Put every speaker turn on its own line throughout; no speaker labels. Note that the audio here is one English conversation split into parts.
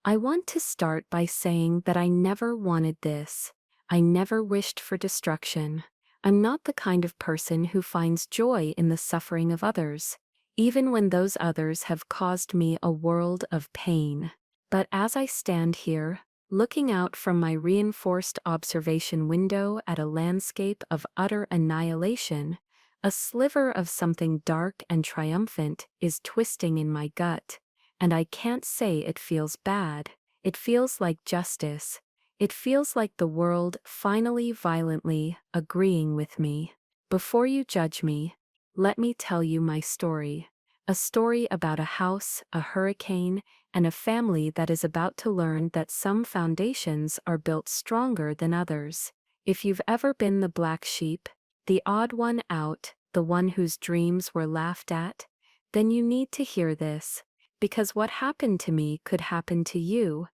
I want to start by saying that I never wanted this. I never wished for destruction. I'm not the kind of person who finds joy in the suffering of others, even when those others have caused me a world of pain. But as I stand here, looking out from my reinforced observation window at a landscape of utter annihilation, a sliver of something dark and triumphant is twisting in my gut, and I can't say it feels bad. It feels like justice. It feels like the world finally violently agreeing with me. Before you judge me, let me tell you my story. A story about a house, a hurricane, and a family that is about to learn that some foundations are built stronger than others. If you've ever been the black sheep, the odd one out, the one whose dreams were laughed at, then you need to hear this, because what happened to me could happen to you,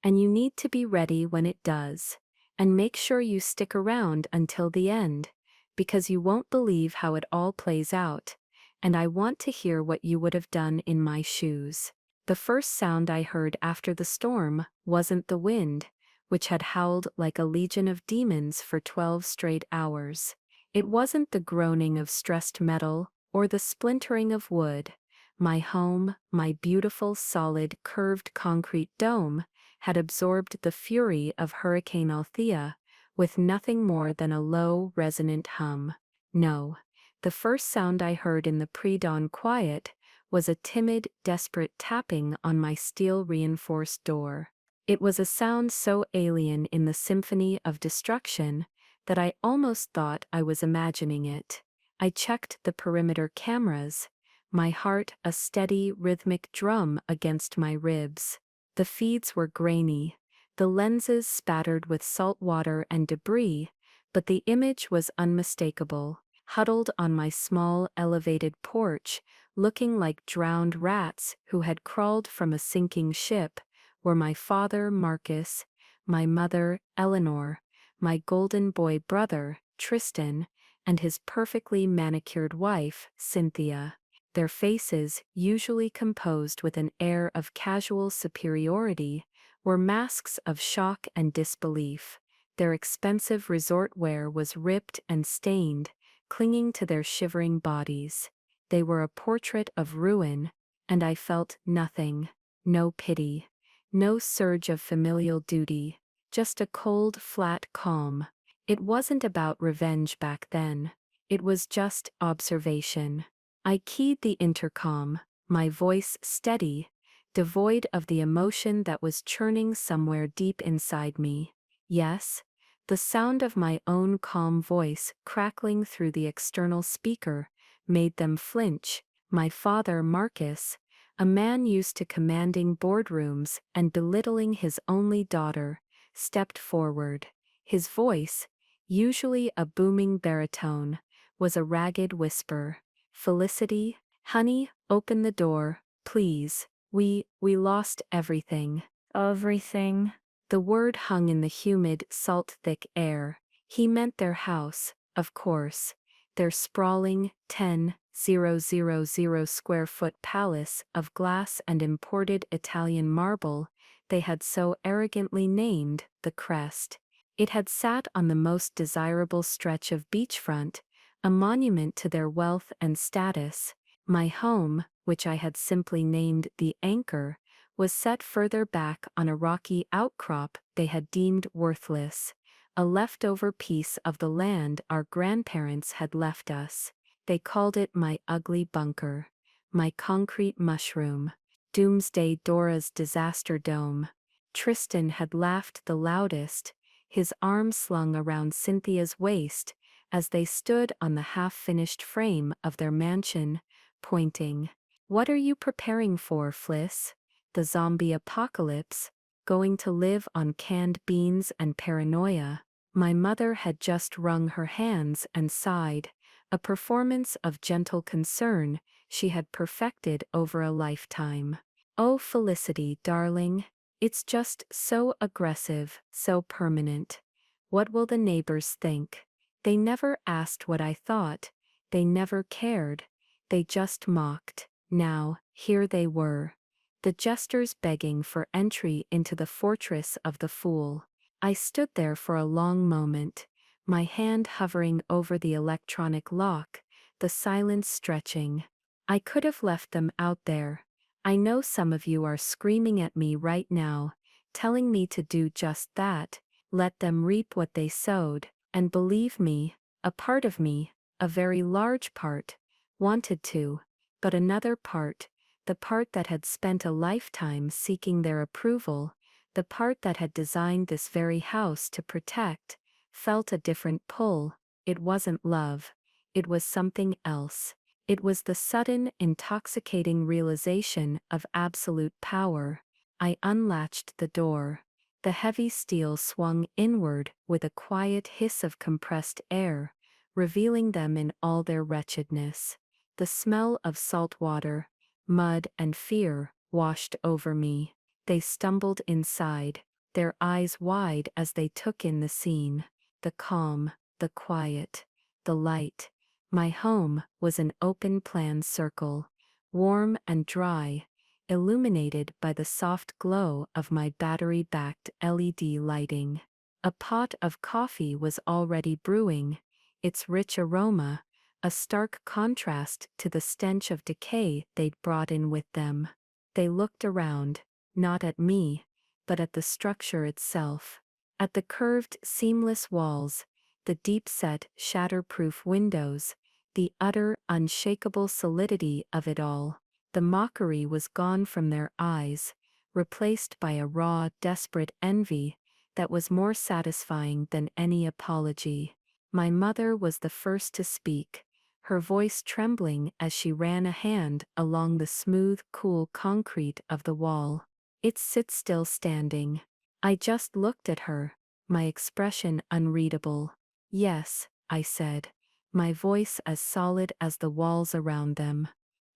and you need to be ready when it does. And make sure you stick around until the end, because you won't believe how it all plays out, and I want to hear what you would have done in my shoes. The first sound I heard after the storm wasn't the wind, which had howled like a legion of demons for 12 straight hours. It wasn't the groaning of stressed metal or the splintering of wood. My home, my beautiful solid curved concrete dome, had absorbed the fury of Hurricane Althea with nothing more than a low, resonant hum. No, the first sound I heard in the pre-dawn quiet was a timid, desperate tapping on my steel-reinforced door. It was a sound so alien in the symphony of destruction that I almost thought I was imagining it. I checked the perimeter cameras, my heart a steady, rhythmic drum against my ribs. The feeds were grainy, the lenses spattered with salt water and debris, but the image was unmistakable. Huddled on my small, elevated porch, looking like drowned rats who had crawled from a sinking ship, were my father, Marcus, my mother, Eleanor, my golden boy brother, Tristan, and his perfectly manicured wife, Cynthia. Their faces, usually composed with an air of casual superiority, were masks of shock and disbelief. Their expensive resort wear was ripped and stained, clinging to their shivering bodies. They were a portrait of ruin, and I felt nothing. No pity. No surge of familial duty. Just a cold, flat calm. It wasn't about revenge back then. It was just observation. I keyed the intercom, my voice steady, devoid of the emotion that was churning somewhere deep inside me. Yes, the sound of my own calm voice crackling through the external speaker made them flinch. My father, Marcus, a man used to commanding boardrooms and belittling his only daughter, stepped forward. His voice, usually a booming baritone, was a ragged whisper. "Felicity, honey, open the door, please. We lost everything." Everything? The word hung in the humid, salt-thick air. He meant their house, of course. Their sprawling, 10,000 square foot palace of glass and imported Italian marble they had so arrogantly named the Crest. It had sat on the most desirable stretch of beachfront, a monument to their wealth and status. My home, which I had simply named the Anchor, was set further back on a rocky outcrop they had deemed worthless, a leftover piece of the land our grandparents had left us. They called it my ugly bunker, my concrete mushroom, Doomsday Dora's disaster dome. Tristan had laughed the loudest, his arm slung around Cynthia's waist, as they stood on the half-finished frame of their mansion, pointing. "What are you preparing for, Fliss? The zombie apocalypse? Going to live on canned beans and paranoia?" My mother had just wrung her hands and sighed, a performance of gentle concern she had perfected over a lifetime. "Oh, Felicity, darling, it's just so aggressive, so permanent. What will the neighbors think? They never asked what I thought, they never cared, they just mocked. Now, here they were. the jesters begging for entry into the fortress of the fool. I stood there for a long moment, my hand hovering over the electronic lock, the silence stretching. I could have left them out there. I know some of you are screaming at me right now, telling me to do just that, let them reap what they sowed, and believe me, a part of me, a very large part, wanted to, but another part, the part that had spent a lifetime seeking their approval, the part that had designed this very house to protect, felt a different pull. It wasn't love. It was something else. It was the sudden, intoxicating realization of absolute power. I unlatched the door. The heavy steel swung inward with a quiet hiss of compressed air, revealing them in all their wretchedness. The smell of salt water, mud, and fear washed over me. They stumbled inside, their eyes wide as they took in the scene. The calm, the quiet, the light. My home was an open-plan circle, warm and dry, illuminated by the soft glow of my battery-backed LED lighting. A pot of coffee was already brewing, its rich aroma, a stark contrast to the stench of decay they'd brought in with them. They looked around, not at me, but at the structure itself, at the curved, seamless walls, the deep-set, shatter-proof windows, the utter, unshakable solidity of it all. The mockery was gone from their eyes, replaced by a raw, desperate envy that was more satisfying than any apology. My mother was the first to speak, her voice trembling as she ran a hand along the smooth, cool concrete of the wall. "It sits still standing." I just looked at her, my expression unreadable. "Yes," I said, my voice as solid as the walls around them.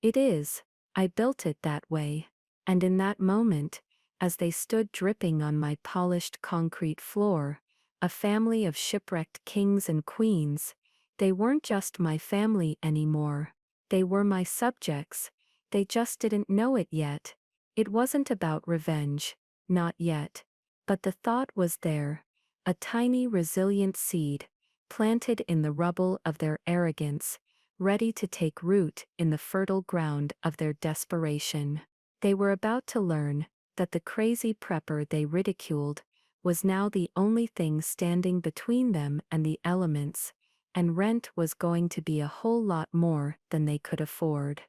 "It is. I built it that way." And in that moment, as they stood dripping on my polished concrete floor, a family of shipwrecked kings and queens, they weren't just my family anymore. They were my subjects. They just didn't know it yet. It wasn't about revenge, not yet. But the thought was there, a tiny resilient seed, planted in the rubble of their arrogance, ready to take root in the fertile ground of their desperation. They were about to learn that the crazy prepper they ridiculed was now the only thing standing between them and the elements, and rent was going to be a whole lot more than they could afford.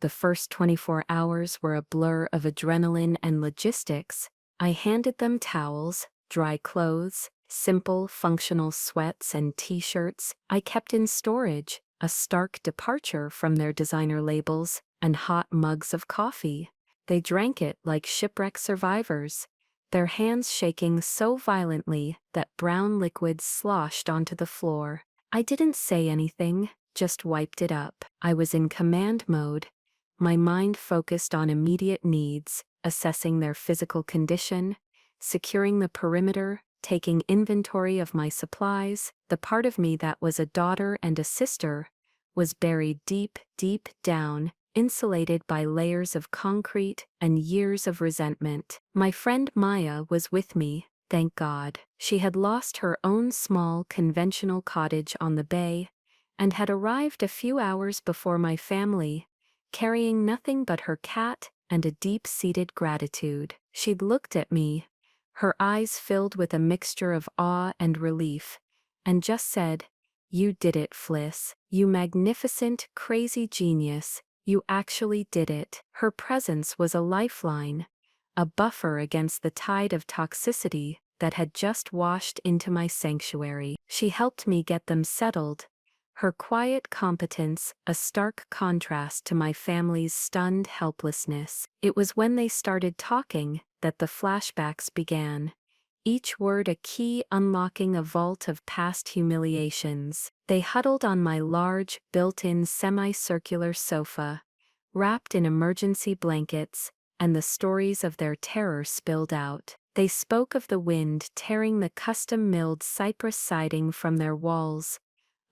The first 24 hours were a blur of adrenaline and logistics. I handed them towels, dry clothes, simple, functional sweats and t-shirts I kept in storage, a stark departure from their designer labels, and hot mugs of coffee. They drank it like shipwreck survivors, their hands shaking so violently that brown liquid sloshed onto the floor. I didn't say anything, just wiped it up. I was in command mode, my mind focused on immediate needs, assessing their physical condition, securing the perimeter, taking inventory of my supplies. The part of me that was a daughter and a sister was buried deep, deep down, insulated by layers of concrete and years of resentment. My friend Maya was with me, thank God. She had lost her own small, conventional cottage on the bay, and had arrived a few hours before my family, carrying nothing but her cat and a deep-seated gratitude. She'd looked at me, her eyes filled with a mixture of awe and relief, and just said, "You did it, Fliss. You magnificent, crazy genius. You actually did it." Her presence was a lifeline, a buffer against the tide of toxicity that had just washed into my sanctuary. She helped me get them settled, her quiet competence a stark contrast to my family's stunned helplessness. It was when they started talking that the flashbacks began, each word a key unlocking a vault of past humiliations. They huddled on my large, built-in semicircular sofa, wrapped in emergency blankets, and the stories of their terror spilled out. They spoke of the wind tearing the custom-milled cypress siding from their walls,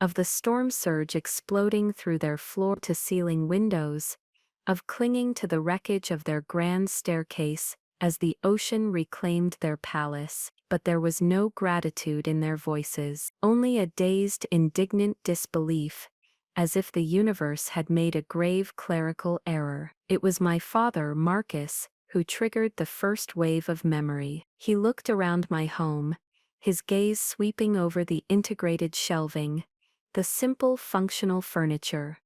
of the storm surge exploding through their floor-to-ceiling windows, of clinging to the wreckage of their grand staircase as the ocean reclaimed their palace, but there was no gratitude in their voices, only a dazed, indignant disbelief, as if the universe had made a grave clerical error. It was my father, Marcus, who triggered the first wave of memory. He looked around my home, his gaze sweeping over the integrated shelving, the simple functional furniture,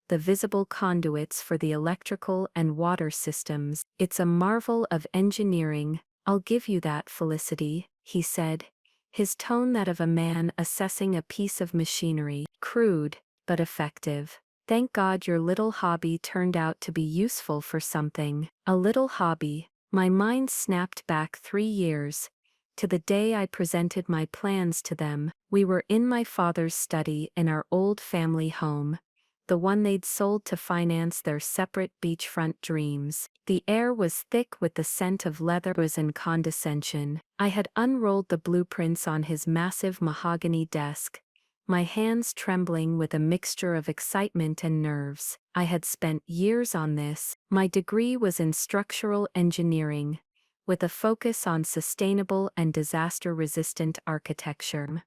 the visible conduits for the electrical and water systems. "It's a marvel of engineering, I'll give you that, Felicity," he said, his tone that of a man assessing a piece of machinery, crude, but effective. "Thank God your little hobby turned out to be useful for something." A little hobby. My mind snapped back 3 years, to the day I presented my plans to them. We were in my father's study in our old family home, the one they'd sold to finance their separate beachfront dreams. The air was thick with the scent of leather and condescension. I had unrolled the blueprints on his massive mahogany desk, my hands trembling with a mixture of excitement and nerves. I had spent years on this. My degree was in structural engineering, with a focus on sustainable and disaster-resistant architecture.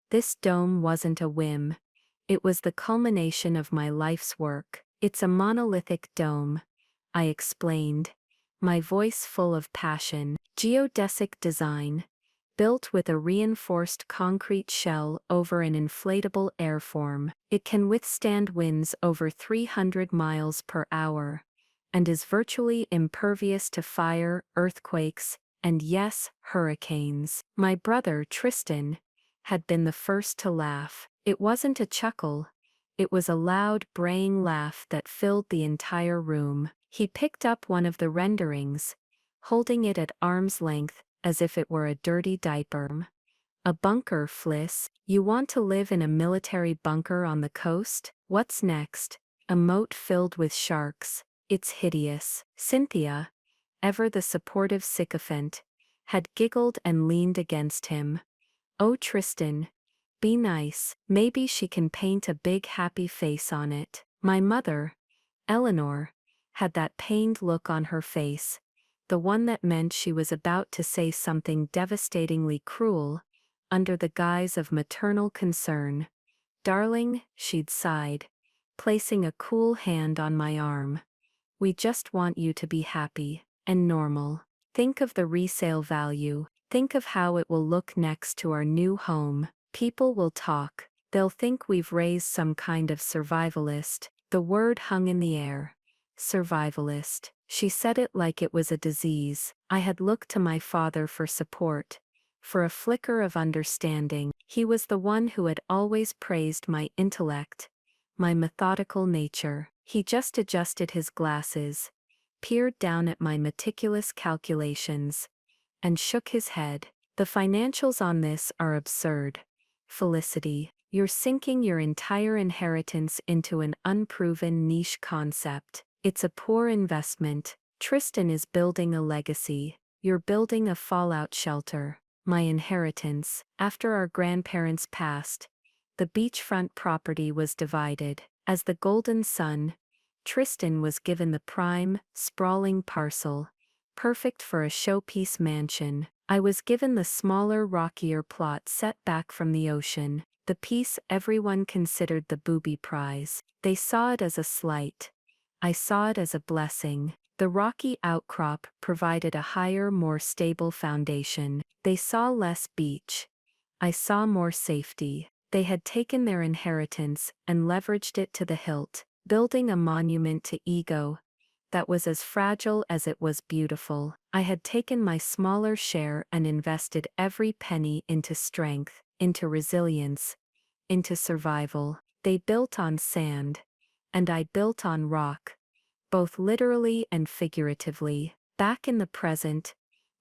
This dome wasn't a whim. It was the culmination of my life's work. "It's a monolithic dome," I explained, my voice full of passion. "Geodesic design, built with a reinforced concrete shell over an inflatable airform. It can withstand winds over 300 miles per hour, and is virtually impervious to fire, earthquakes, and yes, hurricanes." My brother, Tristan, had been the first to laugh. It wasn't a chuckle. It was a loud, braying laugh that filled the entire room. He picked up one of the renderings, holding it at arm's length, as if it were a dirty diaper. "A bunker, Fliss? You want to live in a military bunker on the coast? What's next? A moat filled with sharks. It's hideous." Cynthia, ever the supportive sycophant, had giggled and leaned against him. "Oh, Tristan, be nice. Maybe she can paint a big happy face on it." My mother, Eleanor, had that pained look on her face, the one that meant she was about to say something devastatingly cruel, under the guise of maternal concern. "Darling," she'd sighed, placing a cool hand on my arm, "we just want you to be happy and normal. Think of the resale value. Think of how it will look next to our new home. People will talk. They'll think we've raised some kind of survivalist." The word hung in the air. Survivalist. She said it like it was a disease. I had looked to my father for support, for a flicker of understanding. He was the one who had always praised my intellect, my methodical nature. He just adjusted his glasses, peered down at my meticulous calculations, and shook his head. "The financials on this are absurd, Felicity. You're sinking your entire inheritance into an unproven niche concept. It's a poor investment. Tristan is building a legacy. You're building a fallout shelter." My inheritance. After our grandparents passed, the beachfront property was divided. As the golden son, Tristan was given the prime, sprawling parcel, perfect for a showpiece mansion. I was given the smaller, rockier plot set back from the ocean, the piece everyone considered the booby prize. They saw it as a slight. I saw it as a blessing. The rocky outcrop provided a higher, more stable foundation. They saw less beach. I saw more safety. They had taken their inheritance and leveraged it to the hilt, building a monument to ego that was as fragile as it was beautiful. I had taken my smaller share and invested every penny into strength, into resilience, into survival. They built on sand, and I built on rock, both literally and figuratively. Back in the present,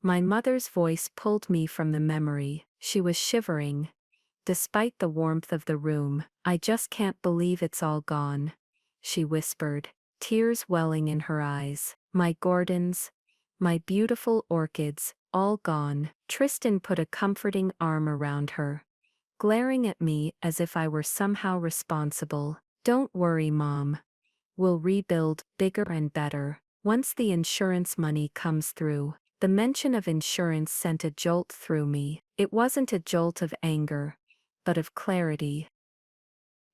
my mother's voice pulled me from the memory. She was shivering, despite the warmth of the room. "I just can't believe it's all gone," she whispered, tears welling in her eyes. "My Gordons, my beautiful orchids, all gone." Tristan put a comforting arm around her, glaring at me as if I were somehow responsible. "Don't worry, Mom. We'll rebuild bigger and better. Once the insurance money comes through. The mention of insurance sent a jolt through me. It wasn't a jolt of anger, but of clarity.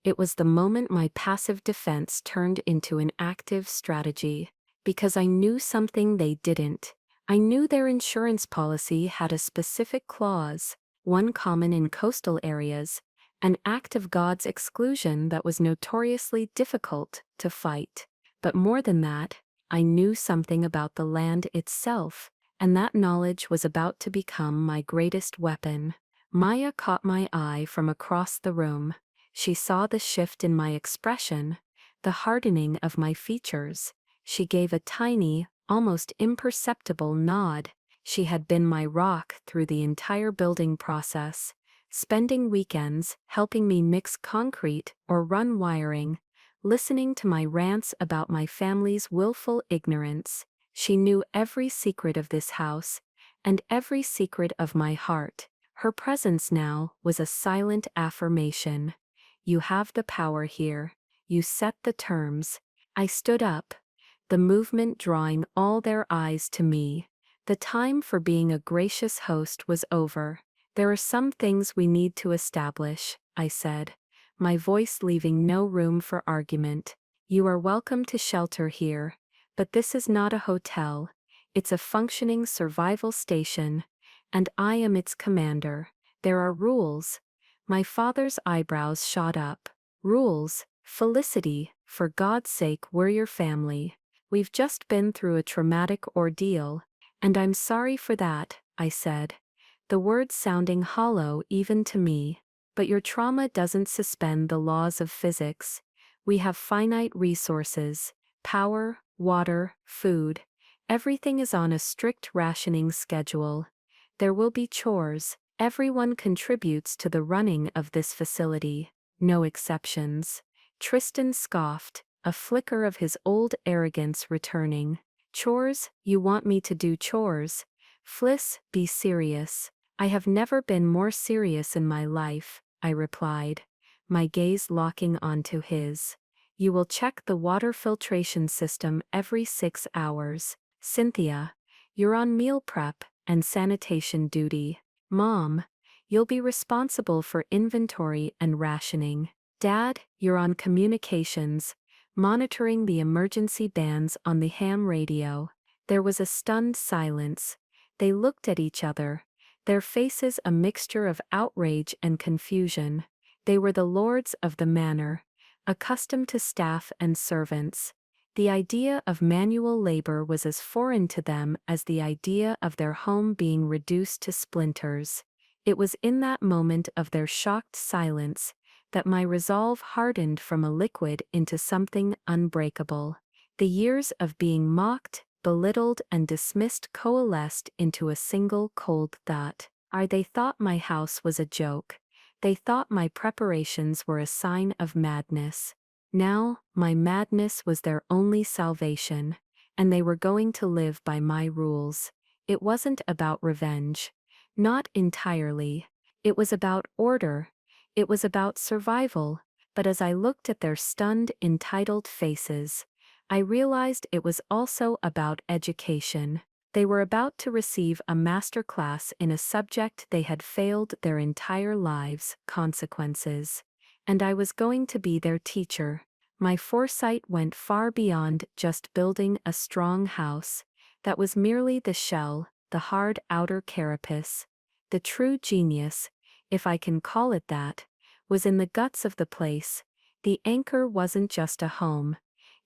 It was the moment my passive defense turned into an active strategy, because I knew something they didn't. I knew their insurance policy had a specific clause, one common in coastal areas, an act of God's exclusion that was notoriously difficult to fight. But more than that, I knew something about the land itself, and that knowledge was about to become my greatest weapon. Maya caught my eye from across the room. She saw the shift in my expression, the hardening of my features. She gave a tiny, almost imperceptible nod. She had been my rock through the entire building process, spending weekends helping me mix concrete or run wiring, listening to my rants about my family's willful ignorance. She knew every secret of this house, and every secret of my heart. Her presence now was a silent affirmation. You have the power here. You set the terms. I stood up, the movement drawing all their eyes to me. The time for being a gracious host was over. There are some things we need to establish, I said, my voice leaving no room for argument. You are welcome to shelter here, but this is not a hotel. It's a functioning survival station, and I am its commander. There are rules. My father's eyebrows shot up. Rules? Felicity, for God's sake, we're your family. We've just been through a traumatic ordeal, and I'm sorry for that, I said, the words sounding hollow even to me. But your trauma doesn't suspend the laws of physics. We have finite resources: power, water, food. Everything is on a strict rationing schedule. There will be chores. Everyone contributes to the running of this facility. No exceptions. Tristan scoffed, a flicker of his old arrogance returning. Chores? You want me to do chores? Fliss, be serious. I have never been more serious in my life, I replied, my gaze locking onto his. You will check the water filtration system every 6 hours. Cynthia, you're on meal prep and sanitation duty. Mom, you'll be responsible for inventory and rationing. Dad, you're on communications, monitoring the emergency bands on the ham radio. There was a stunned silence. They looked at each other, their faces a mixture of outrage and confusion. They were the lords of the manor, accustomed to staff and servants. The idea of manual labor was as foreign to them as the idea of their home being reduced to splinters. It was in that moment of their shocked silence that my resolve hardened from a liquid into something unbreakable. The years of being mocked, belittled, and dismissed coalesced into a single cold thought. They thought my house was a joke. They thought my preparations were a sign of madness. Now, my madness was their only salvation, and they were going to live by my rules. It wasn't about revenge. Not entirely. It was about order. It was about survival. But as I looked at their stunned, entitled faces, I realized it was also about education. They were about to receive a master class in a subject they had failed their entire lives: consequences. And I was going to be their teacher. My foresight went far beyond just building a strong house. That was merely the shell, the hard outer carapace. The true genius, if I can call it that, was in the guts of the place. The anchor wasn't just a home.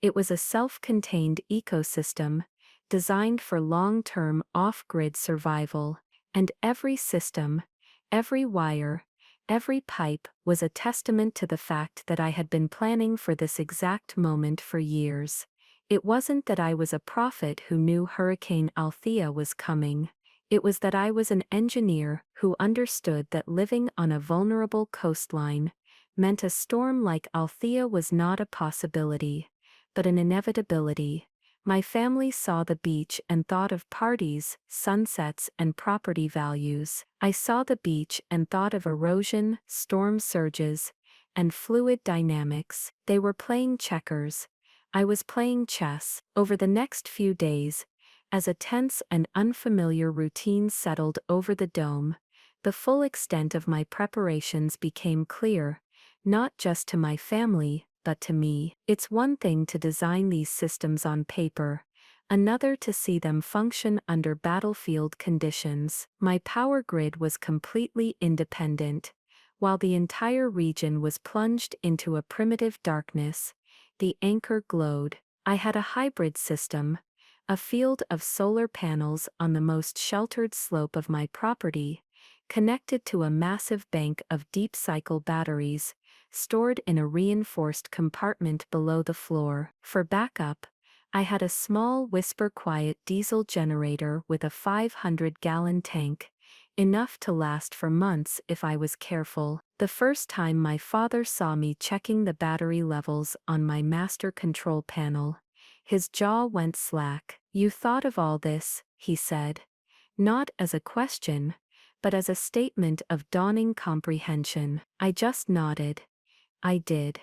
It was a self-contained ecosystem, designed for long-term off-grid survival. And every system, every wire, every pipe was a testament to the fact that I had been planning for this exact moment for years. It wasn't that I was a prophet who knew Hurricane Althea was coming. It was that I was an engineer who understood that living on a vulnerable coastline meant a storm like Althea was not a possibility, but an inevitability. My family saw the beach and thought of parties, sunsets, and property values. I saw the beach and thought of erosion, storm surges, and fluid dynamics. They were playing checkers. I was playing chess. Over the next few days, as a tense and unfamiliar routine settled over the dome, the full extent of my preparations became clear, not just to my family, but to me. It's one thing to design these systems on paper, another to see them function under battlefield conditions. My power grid was completely independent. While the entire region was plunged into a primitive darkness, the anchor glowed. I had a hybrid system, a field of solar panels on the most sheltered slope of my property, connected to a massive bank of deep cycle batteries, stored in a reinforced compartment below the floor. For backup, I had a small whisper-quiet diesel generator with a 500-gallon tank, enough to last for months if I was careful. The first time my father saw me checking the battery levels on my master control panel, his jaw went slack. "You thought of all this," he said. Not as a question, but as a statement of dawning comprehension. I just nodded. I did.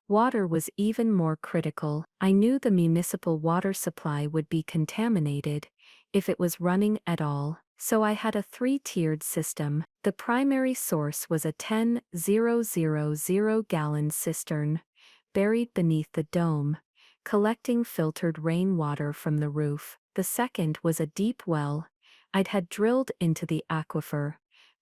Water was even more critical. I knew the municipal water supply would be contaminated, if it was running at all, so I had a three-tiered system. The primary source was a 10,000-gallon cistern, buried beneath the dome, collecting filtered rainwater from the roof. The second was a deep well I'd had drilled into the aquifer,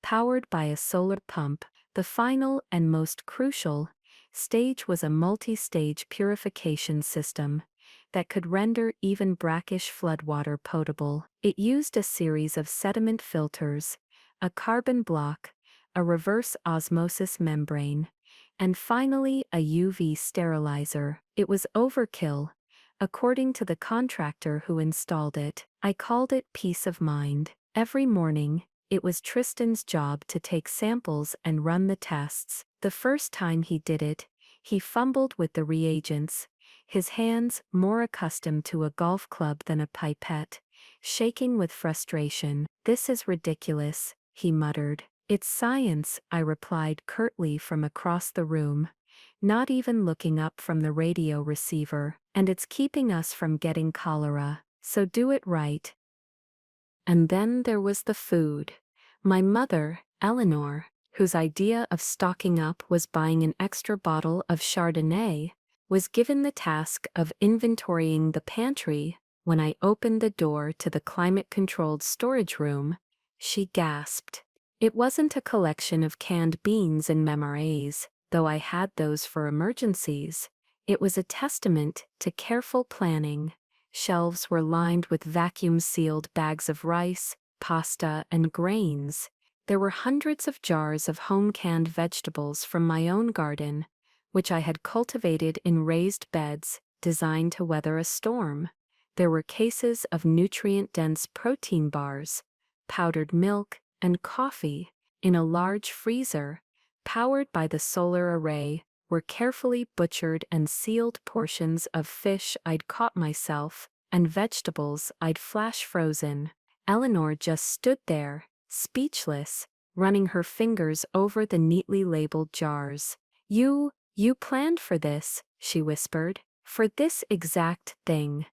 powered by a solar pump. The final and most crucial stage was a multi-stage purification system that could render even brackish floodwater potable. It used a series of sediment filters, a carbon block, a reverse osmosis membrane, and finally a UV sterilizer. It was overkill, according to the contractor who installed it. I called it peace of mind. Every morning, it was Tristan's job to take samples and run the tests. The first time he did it, he fumbled with the reagents, his hands, more accustomed to a golf club than a pipette, shaking with frustration. "This is ridiculous," he muttered. "It's science," I replied curtly from across the room, not even looking up from the radio receiver, "and it's keeping us from getting cholera, so do it right." And then there was the food. My mother, Eleanor, whose idea of stocking up was buying an extra bottle of Chardonnay, was given the task of inventorying the pantry. When I opened the door to the climate-controlled storage room, she gasped. It wasn't a collection of canned beans and memories, though I had those for emergencies. It was a testament to careful planning. Shelves were lined with vacuum-sealed bags of rice, pasta, and grains. There were hundreds of jars of home-canned vegetables from my own garden, which I had cultivated in raised beds designed to weather a storm. There were cases of nutrient-dense protein bars, powdered milk, and coffee. In a large freezer, powered by the solar array, were carefully butchered and sealed portions of fish I'd caught myself, and vegetables I'd flash frozen. Eleanor just stood there, speechless, running her fingers over the neatly labeled jars. You planned for this," she whispered. "For this exact thing."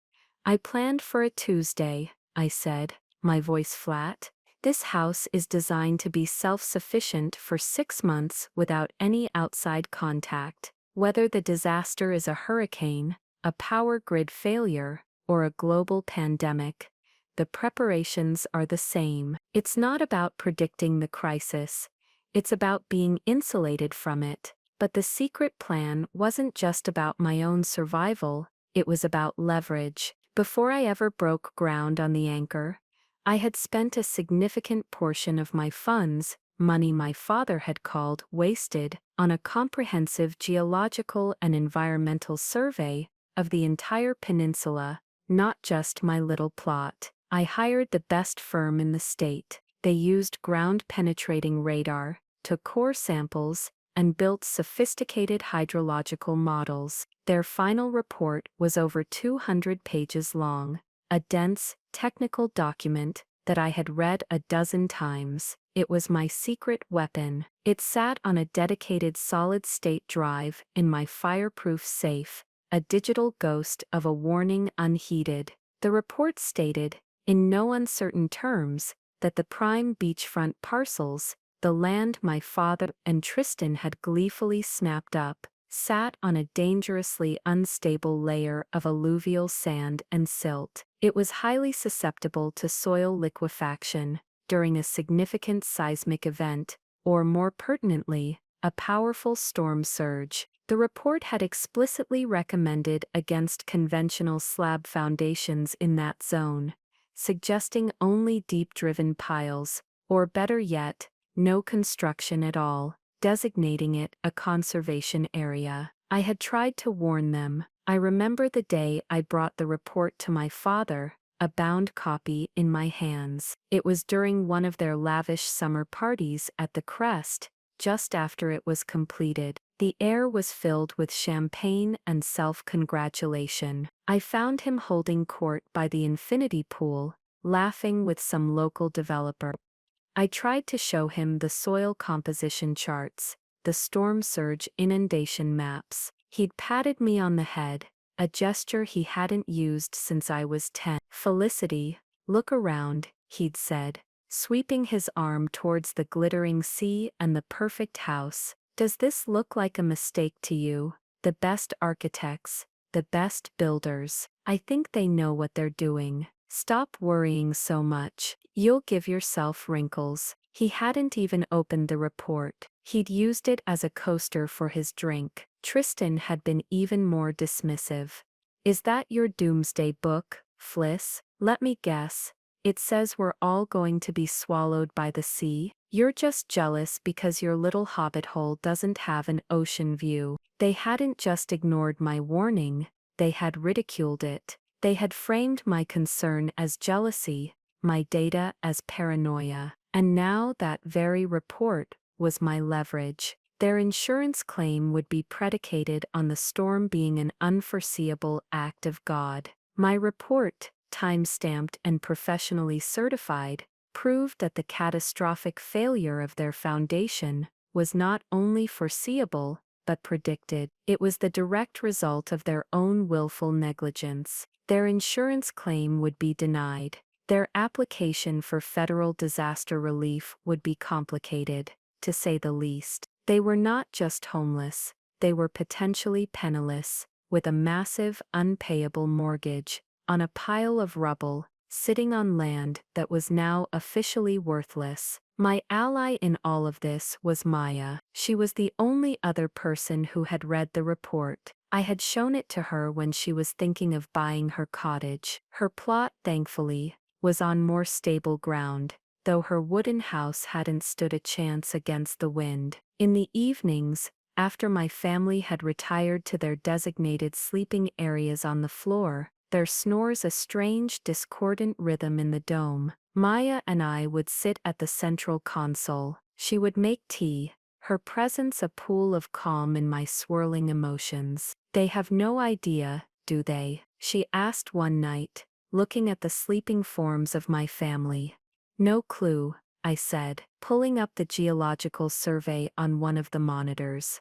"I planned for a Tuesday," I said, my voice flat. "This house is designed to be self-sufficient for 6 months without any outside contact. Whether the disaster is a hurricane, a power grid failure, or a global pandemic, the preparations are the same. It's not about predicting the crisis. It's about being insulated from it." But the secret plan wasn't just about my own survival, it was about leverage. Before I ever broke ground on the anchor, I had spent a significant portion of my funds, money my father had called wasted, on a comprehensive geological and environmental survey of the entire peninsula, not just my little plot. I hired the best firm in the state. They used ground-penetrating radar, took core samples, and built sophisticated hydrological models. Their final report was over 200 pages long, a dense, technical document that I had read a dozen times. It was my secret weapon. It sat on a dedicated solid-state drive in my fireproof safe, a digital ghost of a warning unheeded. The report stated, in no uncertain terms, that the prime beachfront parcels, the land my father and Tristan had gleefully snapped up, sat on a dangerously unstable layer of alluvial sand and silt. It was highly susceptible to soil liquefaction during a significant seismic event, or more pertinently, a powerful storm surge. The report had explicitly recommended against conventional slab foundations in that zone, suggesting only deep-driven piles, or better yet, no construction at all, designating it a conservation area. I had tried to warn them. I remember the day I brought the report to my father, a bound copy in my hands. It was during one of their lavish summer parties at the Crest, just after it was completed. The air was filled with champagne and self-congratulation. I found him holding court by the infinity pool, laughing with some local developer. I tried to show him the soil composition charts, the storm surge inundation maps. He'd patted me on the head, a gesture he hadn't used since I was 10. "Felicity, look around," he'd said, sweeping his arm towards the glittering sea and the perfect house. "Does this look like a mistake to you? The best architects, the best builders, I think they know what they're doing. Stop worrying so much. You'll give yourself wrinkles." He hadn't even opened the report. He'd used it as a coaster for his drink. Tristan had been even more dismissive. "Is that your doomsday book, Fliss? Let me guess. It says we're all going to be swallowed by the sea. You're just jealous because your little hobbit hole doesn't have an ocean view." They hadn't just ignored my warning, they had ridiculed it. They had framed my concern as jealousy, my data as paranoia. And now that very report was my leverage. Their insurance claim would be predicated on the storm being an unforeseeable act of God. My report, time-stamped and professionally certified, proved that the catastrophic failure of their foundation was not only foreseeable, but predicted. It was the direct result of their own willful negligence. Their insurance claim would be denied. Their application for federal disaster relief would be complicated, to say the least. They were not just homeless, they were potentially penniless, with a massive unpayable mortgage, on a pile of rubble, sitting on land that was now officially worthless. My ally in all of this was Maya. She was the only other person who had read the report. I had shown it to her when she was thinking of buying her cottage. Her plot, thankfully, was on more stable ground, though her wooden house hadn't stood a chance against the wind. In the evenings, after my family had retired to their designated sleeping areas on the floor, there snores a strange discordant rhythm in the dome. Maya and I would sit at the central console. She would make tea, her presence a pool of calm in my swirling emotions. "They have no idea, do they?" she asked one night, looking at the sleeping forms of my family. "No clue," I said, pulling up the geological survey on one of the monitors.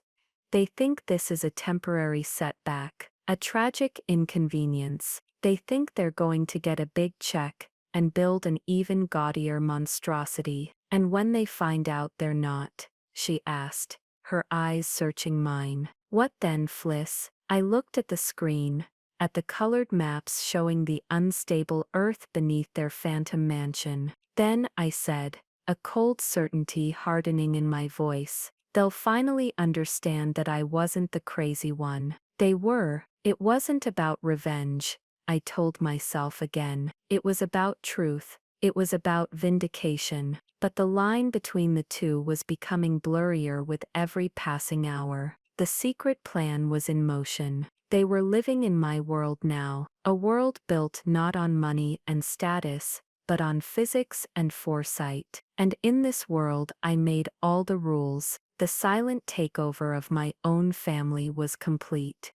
"They think this is a temporary setback, a tragic inconvenience. They think they're going to get a big check and build an even gaudier monstrosity. And when they find out they're not," she asked, her eyes searching mine. "What then, Fliss?" I looked at the screen, at the colored maps showing the unstable earth beneath their phantom mansion. "Then," I said, a cold certainty hardening in my voice, "they'll finally understand that I wasn't the crazy one." They were. It wasn't about revenge, I told myself again. It was about truth. It was about vindication. But the line between the two was becoming blurrier with every passing hour. The secret plan was in motion. They were living in my world now, a world built not on money and status, but on physics and foresight. And in this world I made all the rules. The silent takeover of my own family was complete.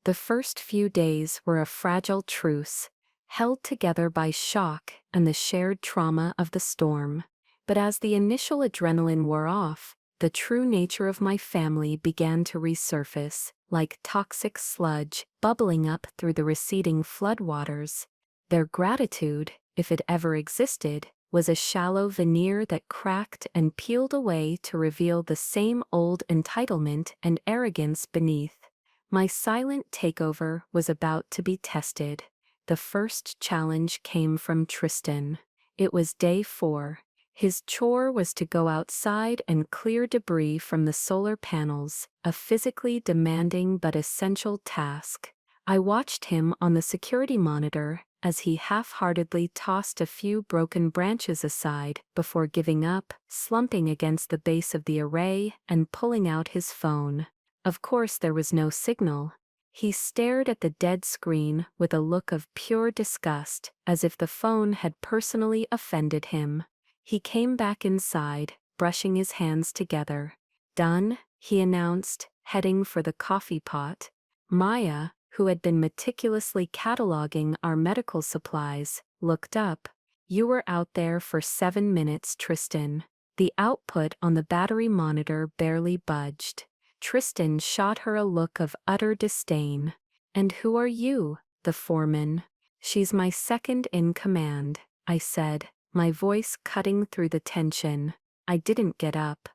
The first few days were a fragile truce, held together by shock and the shared trauma of the storm. But as the initial adrenaline wore off, the true nature of my family began to resurface, like toxic sludge bubbling up through the receding floodwaters. Their gratitude, if it ever existed, was a shallow veneer that cracked and peeled away to reveal the same old entitlement and arrogance beneath. My silent takeover was about to be tested. The first challenge came from Tristan. It was day 4. His chore was to go outside and clear debris from the solar panels, a physically demanding but essential task. I watched him on the security monitor as he half-heartedly tossed a few broken branches aside before giving up, slumping against the base of the array and pulling out his phone. Of course there was no signal. He stared at the dead screen with a look of pure disgust, as if the phone had personally offended him. He came back inside, brushing his hands together. "Done," he announced, heading for the coffee pot. Maya, who had been meticulously cataloging our medical supplies, looked up. "You were out there for 7 minutes, Tristan." The output on the battery monitor barely budged. Tristan shot her a look of utter disdain. "And who are you?" "The foreman." "She's my second in command," I said, my voice cutting through the tension. I didn't get up.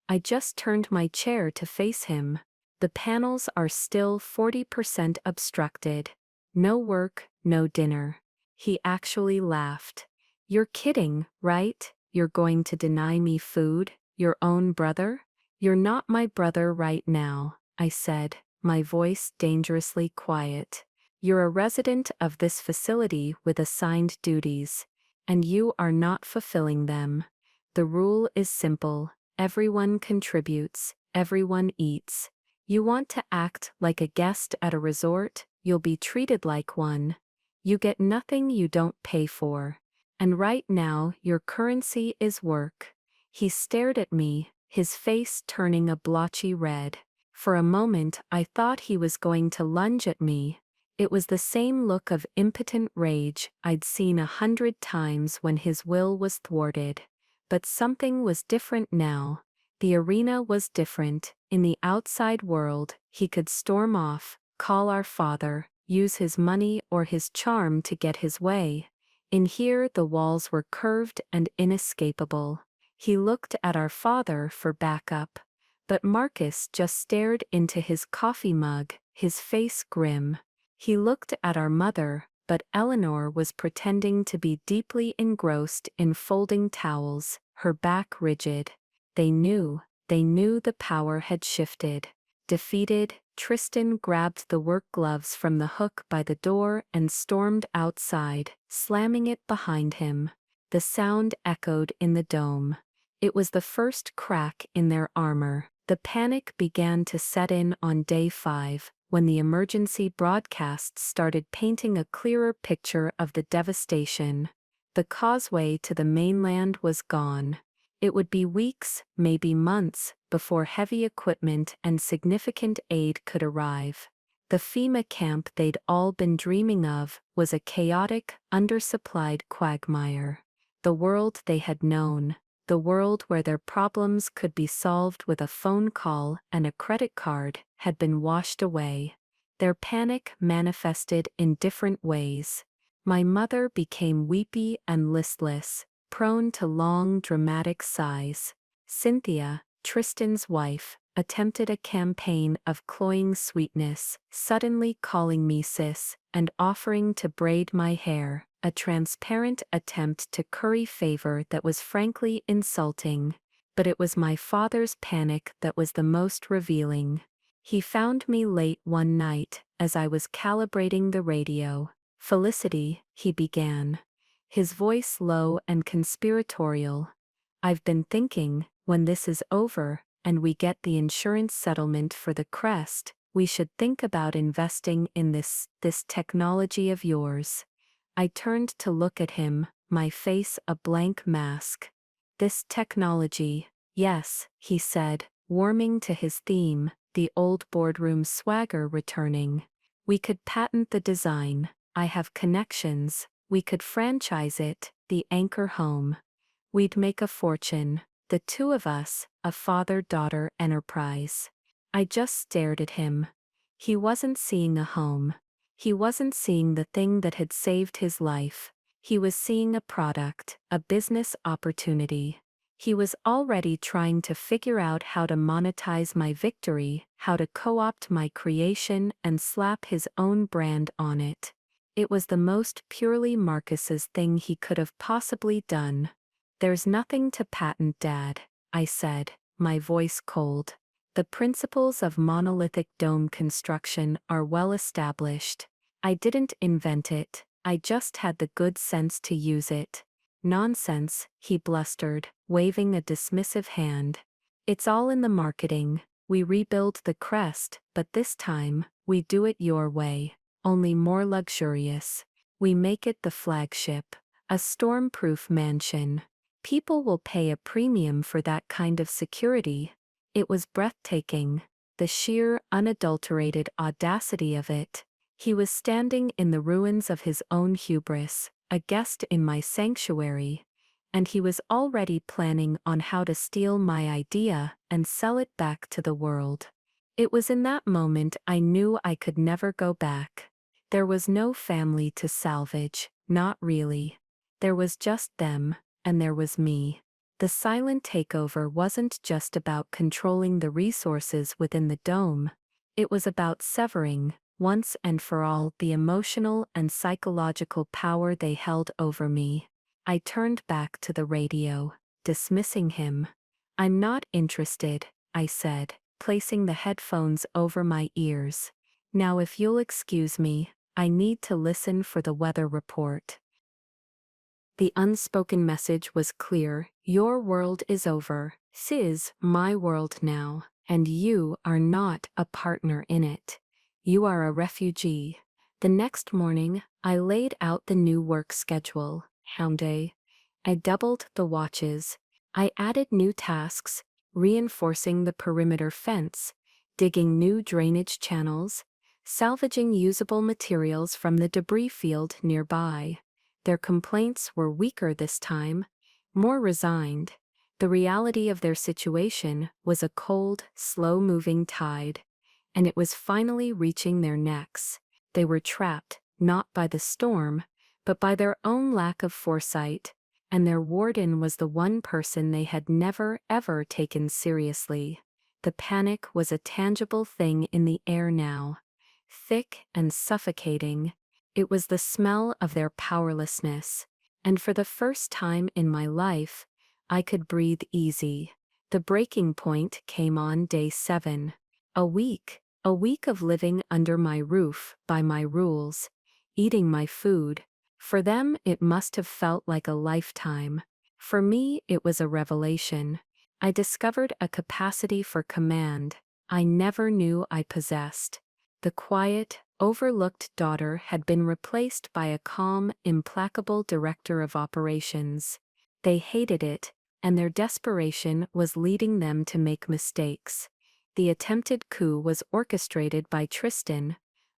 I just turned my chair to face him. "The panels are still 40% obstructed. No work, no dinner." He actually laughed. "You're kidding, right? You're going to deny me food? Your own brother?" "You're not my brother right now," I said, my voice dangerously quiet. "You're a resident of this facility with assigned duties, and you are not fulfilling them. The rule is simple: everyone contributes, everyone eats. You want to act like a guest at a resort, you'll be treated like one. You get nothing you don't pay for. And right now your currency is work." He stared at me, his face turning a blotchy red. For a moment I thought he was going to lunge at me. It was the same look of impotent rage I'd seen 100 times when his will was thwarted. But something was different now. The arena was different. In the outside world, he could storm off, call our father, use his money or his charm to get his way. In here the walls were curved and inescapable. He looked at our father for backup. But Marcus just stared into his coffee mug, his face grim. He looked at our mother, but Eleanor was pretending to be deeply engrossed in folding towels, her back rigid. They knew the power had shifted. Defeated, Tristan grabbed the work gloves from the hook by the door and stormed outside, slamming it behind him. The sound echoed in the dome. It was the first crack in their armor. The panic began to set in on day 5, when the emergency broadcasts started painting a clearer picture of the devastation. The causeway to the mainland was gone. It would be weeks, maybe months, before heavy equipment and significant aid could arrive. The FEMA camp they'd all been dreaming of was a chaotic, undersupplied quagmire. The world they had known, the world where their problems could be solved with a phone call and a credit card, had been washed away. Their panic manifested in different ways. My mother became weepy and listless, prone to long, dramatic sighs. Cynthia, Tristan's wife, attempted a campaign of cloying sweetness, suddenly calling me sis and offering to braid my hair, a transparent attempt to curry favor that was frankly insulting. But it was my father's panic that was the most revealing. He found me late one night as I was calibrating the radio. "Felicity," he began, his voice low and conspiratorial. "I've been thinking, when this is over, and we get the insurance settlement for the crest, we should think about investing in this technology of yours." I turned to look at him, my face a blank mask. "This technology, yes," he said, warming to his theme, the old boardroom swagger returning. "We could patent the design. I have connections. We could franchise it, the anchor home. We'd make a fortune. The two of us, a father-daughter enterprise." I just stared at him. He wasn't seeing a home. He wasn't seeing the thing that had saved his life. He was seeing a product, a business opportunity. He was already trying to figure out how to monetize my victory, how to co-opt my creation and slap his own brand on it. It was the most purely Marcus's thing he could have possibly done. "There's nothing to patent, Dad," I said, my voice cold. "The principles of monolithic dome construction are well established. I didn't invent it, I just had the good sense to use it." "Nonsense," he blustered, waving a dismissive hand. "It's all in the marketing. We rebuild the crest, but this time, we do it your way, only more luxurious. We make it the flagship, a storm-proof mansion. People will pay a premium for that kind of security." It was breathtaking, the sheer, unadulterated audacity of it. He was standing in the ruins of his own hubris, a guest in my sanctuary, and he was already planning on how to steal my idea and sell it back to the world. It was in that moment I knew I could never go back. There was no family to salvage, not really. There was just them, and there was me. The silent takeover wasn't just about controlling the resources within the dome. It was about severing, once and for all, the emotional and psychological power they held over me. I turned back to the radio, dismissing him. "I'm not interested," I said, placing the headphones over my ears. "Now if you'll excuse me, I need to listen for the weather report." The unspoken message was clear: your world is over. This is my world now, and you are not a partner in it. You are a refugee. The next morning, I laid out the new work schedule. Day. I doubled the watches. I added new tasks, reinforcing the perimeter fence, digging new drainage channels, salvaging usable materials from the debris field nearby. Their complaints were weaker this time, more resigned. The reality of their situation was a cold, slow-moving tide, and it was finally reaching their necks. They were trapped, not by the storm, but by their own lack of foresight, and their warden was the one person they had never, ever taken seriously. The panic was a tangible thing in the air now, thick and suffocating. It was the smell of their powerlessness, and for the first time in my life, I could breathe easy. The breaking point came on day 7. A week of living under my roof, by my rules, eating my food. For them, it must have felt like a lifetime. For me, it was a revelation. I discovered a capacity for command I never knew I possessed. The quiet, overlooked daughter had been replaced by a calm, implacable director of operations. They hated it, and their desperation was leading them to make mistakes. The attempted coup was orchestrated by Tristan.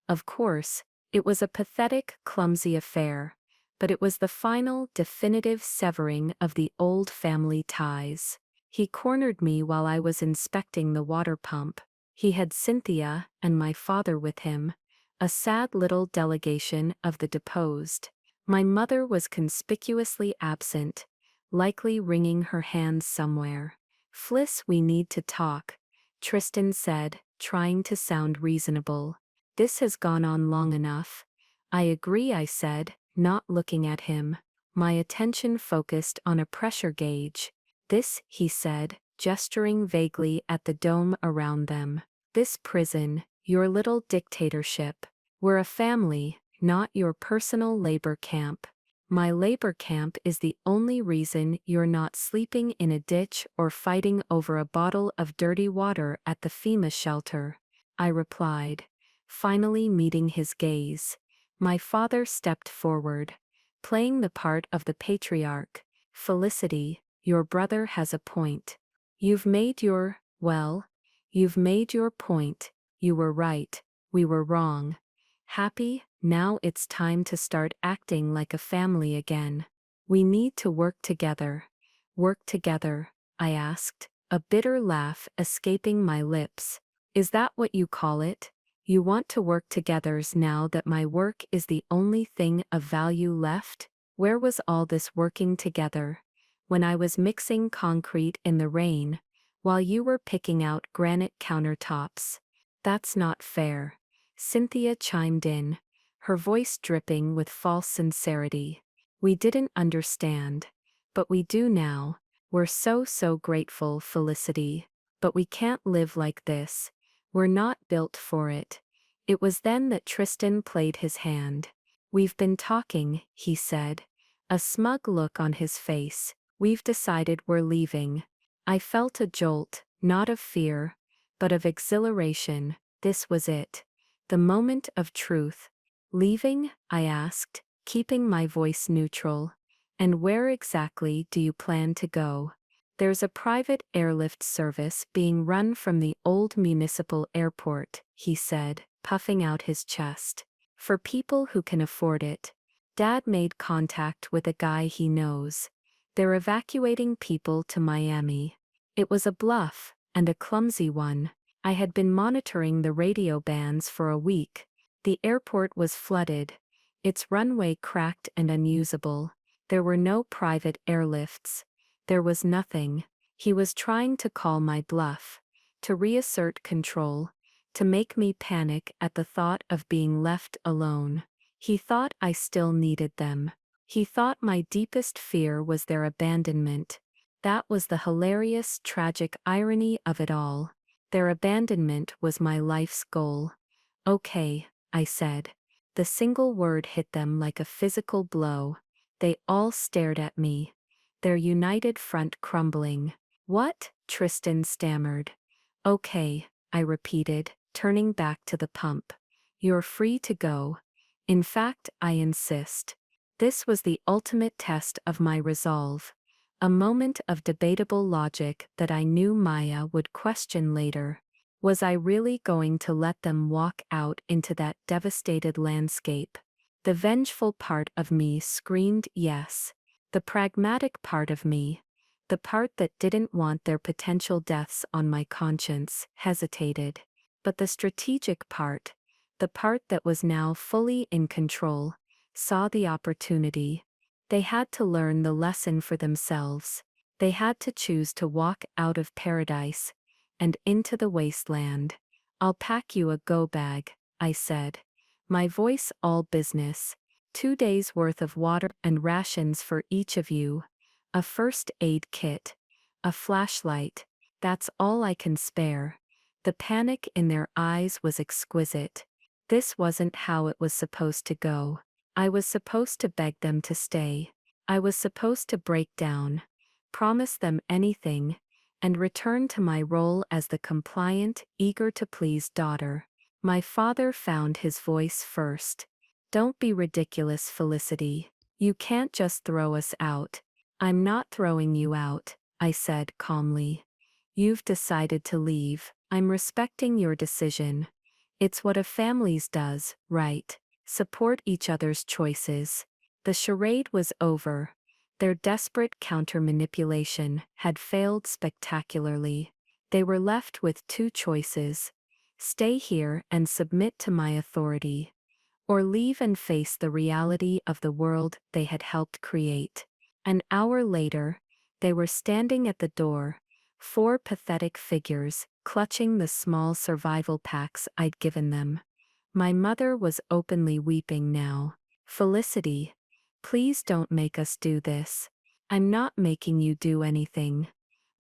Of course, it was a pathetic, clumsy affair, but it was the final, definitive severing of the old family ties. He cornered me while I was inspecting the water pump. He had Cynthia and my father with him, a sad little delegation of the deposed. My mother was conspicuously absent, likely wringing her hands somewhere. "Fliss, we need to talk," Tristan said, trying to sound reasonable. "This has gone on long enough." "I agree," I said, not looking at him. My attention focused on a pressure gauge. "This," he said, gesturing vaguely at the dome around them. "This prison, your little dictatorship. We're a family, not your personal labor camp. My labor camp is the only reason you're not sleeping in a ditch or fighting over a bottle of dirty water at the FEMA shelter," I replied, finally meeting his gaze. My father stepped forward, playing the part of the patriarch. "Felicity, your brother has a point. You've made your point. You were right, we were wrong. Happy, now it's time to start acting like a family again. We need to work together." "Work together?" I asked, a bitter laugh escaping my lips. "Is that what you call it? You want to work together now that my work is the only thing of value left? Where was all this working together? When I was mixing concrete in the rain, while you were picking out granite countertops. That's not fair. Cynthia chimed in, her voice dripping with false sincerity. We didn't understand. But we do now. We're so grateful, Felicity. But we can't live like this. We're not built for it. It was then that Tristan played his hand. We've been talking, he said, a smug look on his face. We've decided we're leaving. I felt a jolt, not of fear, but of exhilaration. This was it. The moment of truth. Leaving? I asked, keeping my voice neutral. And where exactly do you plan to go? There's a private airlift service being run from the old municipal airport, he said, puffing out his chest. For people who can afford it. Dad made contact with a guy he knows. They're evacuating people to Miami. It was a bluff, and a clumsy one. I had been monitoring the radio bands for a week. The airport was flooded. Its runway cracked and unusable. There were no private airlifts. There was nothing. He was trying to call my bluff, to reassert control, to make me panic at the thought of being left alone. He thought I still needed them. He thought my deepest fear was their abandonment. That was the hilarious, tragic irony of it all. Their abandonment was my life's goal. Okay, I said. The single word hit them like a physical blow. They all stared at me, their united front crumbling. What? Tristan stammered. Okay, I repeated, turning back to the pump. You're free to go. In fact, I insist. This was the ultimate test of my resolve. A moment of debatable logic that I knew Maya would question later. Was I really going to let them walk out into that devastated landscape? The vengeful part of me screamed yes. The pragmatic part of me, the part that didn't want their potential deaths on my conscience, hesitated. But the strategic part, the part that was now fully in control, saw the opportunity. They had to learn the lesson for themselves. They had to choose to walk out of paradise and into the wasteland. I'll pack you a go bag, I said. My voice all business. 2 days' worth of water and rations for each of you. A first aid kit. A flashlight. That's all I can spare. The panic in their eyes was exquisite. This wasn't how it was supposed to go. I was supposed to beg them to stay. I was supposed to break down, promise them anything, and return to my role as the compliant, eager-to-please daughter. My father found his voice first. Don't be ridiculous, Felicity. You can't just throw us out. I'm not throwing you out, I said calmly. You've decided to leave. I'm respecting your decision. It's what a family does, right? Support each other's choices. The charade was over. Their desperate counter-manipulation had failed spectacularly. They were left with 2 choices. Stay here and submit to my authority. Or leave and face the reality of the world they had helped create. An hour later, they were standing at the door, 4 pathetic figures, clutching the small survival packs I'd given them. My mother was openly weeping now. Felicity, please don't make us do this. I'm not making you do anything.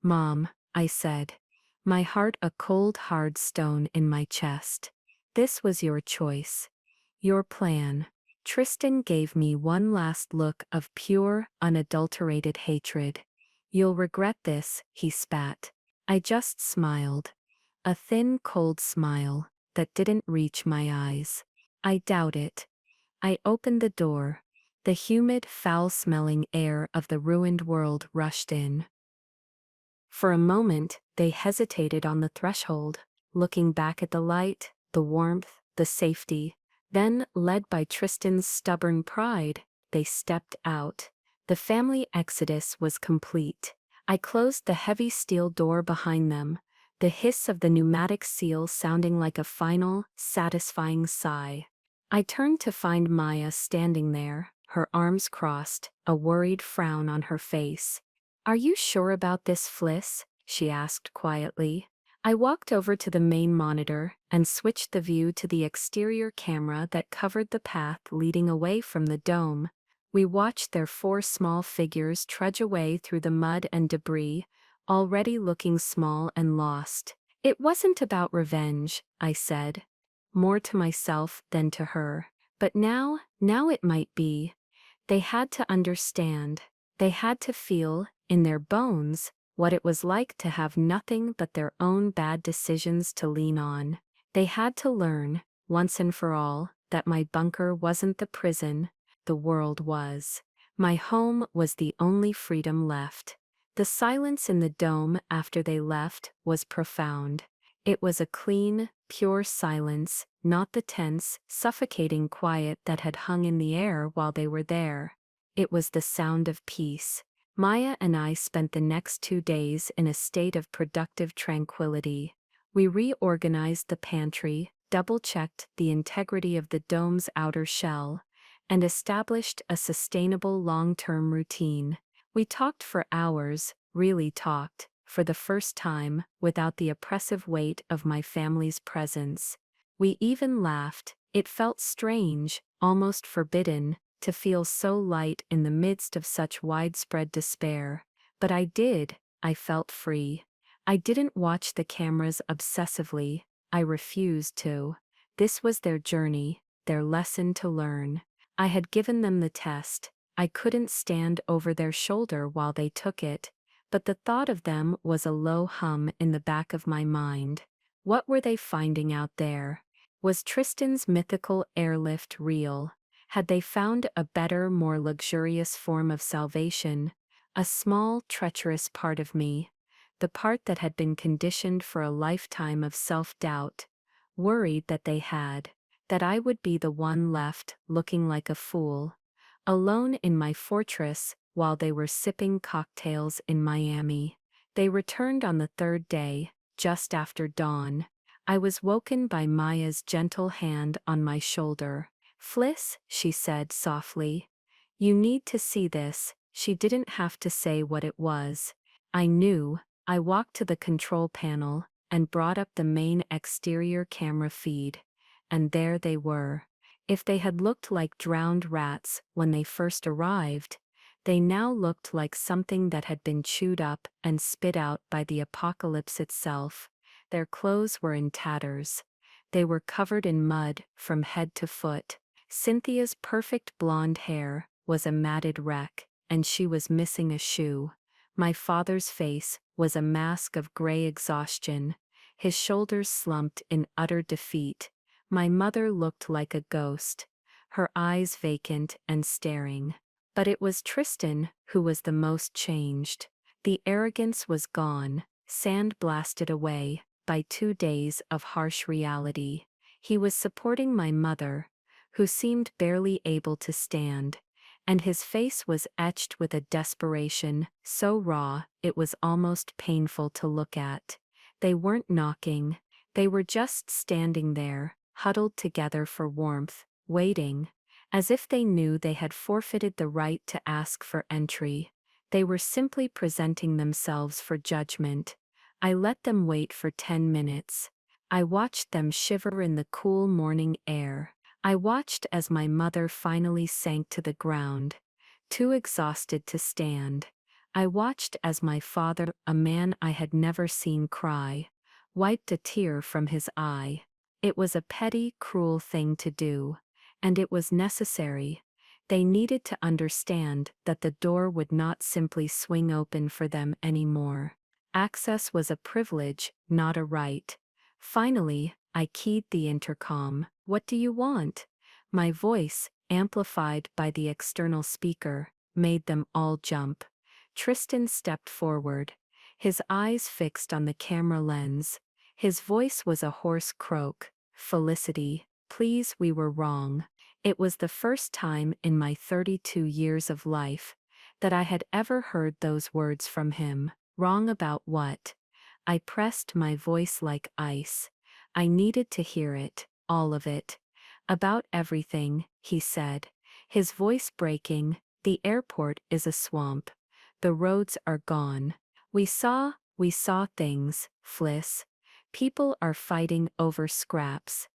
Mom, I said, my heart a cold hard stone in my chest. This was your choice. Your plan. Tristan gave me one last look of pure, unadulterated hatred. You'll regret this, he spat. I just smiled. A thin, cold smile that didn't reach my eyes. I doubt it. I opened the door. The humid, foul-smelling air of the ruined world rushed in. For a moment, they hesitated on the threshold, looking back at the light, the warmth, the safety. Then, led by Tristan's stubborn pride, they stepped out. The family exodus was complete. I closed the heavy steel door behind them, the hiss of the pneumatic seal sounding like a final, satisfying sigh. I turned to find Maya standing there, her arms crossed, a worried frown on her face. "Are you sure about this, Fliss?" she asked quietly. I walked over to the main monitor and switched the view to the exterior camera that covered the path leading away from the dome. We watched their four small figures trudge away through the mud and debris, already looking small and lost. "It wasn't about revenge," I said, more to myself than to her. But now it might be. They had to understand. They had to feel, in their bones, what it was like to have nothing but their own bad decisions to lean on. They had to learn, once and for all, that my bunker wasn't the prison, the world was. My home was the only freedom left. The silence in the dome after they left was profound. It was a clean, pure silence, not the tense, suffocating quiet that had hung in the air while they were there. It was the sound of peace. Maya and I spent the next 2 days in a state of productive tranquility. We reorganized the pantry, double-checked the integrity of the dome's outer shell, and established a sustainable long-term routine. We talked for hours, really talked, for the first time, without the oppressive weight of my family's presence. We even laughed. It felt strange, almost forbidden, to feel so light in the midst of such widespread despair. But I felt free. I didn't watch the cameras obsessively, I refused to. This was their journey, their lesson to learn. I had given them the test. I couldn't stand over their shoulder while they took it, but the thought of them was a low hum in the back of my mind. What were they finding out there? Was Tristan's mythical airlift real? Had they found a better, more luxurious form of salvation? A small, treacherous part of me, the part that had been conditioned for a lifetime of self-doubt, worried that I would be the one left looking like a fool, alone in my fortress while they were sipping cocktails in Miami. They returned on the third day, just after dawn. I was woken by Maya's gentle hand on my shoulder. "Fliss," she said softly, "you need to see this." She didn't have to say what it was. I knew. I walked to the control panel and brought up the main exterior camera feed. And there they were. If they had looked like drowned rats when they first arrived, they now looked like something that had been chewed up and spit out by the apocalypse itself. Their clothes were in tatters. They were covered in mud from head to foot. Cynthia's perfect blonde hair was a matted wreck, and she was missing a shoe. My father's face was a mask of gray exhaustion, his shoulders slumped in utter defeat. My mother looked like a ghost, her eyes vacant and staring. But it was Tristan who was the most changed. The arrogance was gone, sand blasted away by 2 days of harsh reality. He was supporting my mother, who seemed barely able to stand, and his face was etched with a desperation so raw it was almost painful to look at. They weren't knocking, they were just standing there, huddled together for warmth, waiting, as if they knew they had forfeited the right to ask for entry. They were simply presenting themselves for judgment. I let them wait for 10 minutes. I watched them shiver in the cool morning air. I watched as my mother finally sank to the ground, too exhausted to stand. I watched as my father, a man I had never seen cry, wiped a tear from his eye. It was a petty, cruel thing to do, and it was necessary. They needed to understand that the door would not simply swing open for them anymore. Access was a privilege, not a right. Finally, I keyed the intercom. "What do you want?" My voice, amplified by the external speaker, made them all jump. Tristan stepped forward, his eyes fixed on the camera lens. His voice was a hoarse croak. "Felicity, please, we were wrong." It was the first time in my 32 years of life that I had ever heard those words from him. Wrong about what? I pressed my voice like ice. I needed to hear it, all of it. About everything, he said. His voice breaking. The airport is a swamp. The roads are gone. We saw things, Fliss. People are fighting over scraps.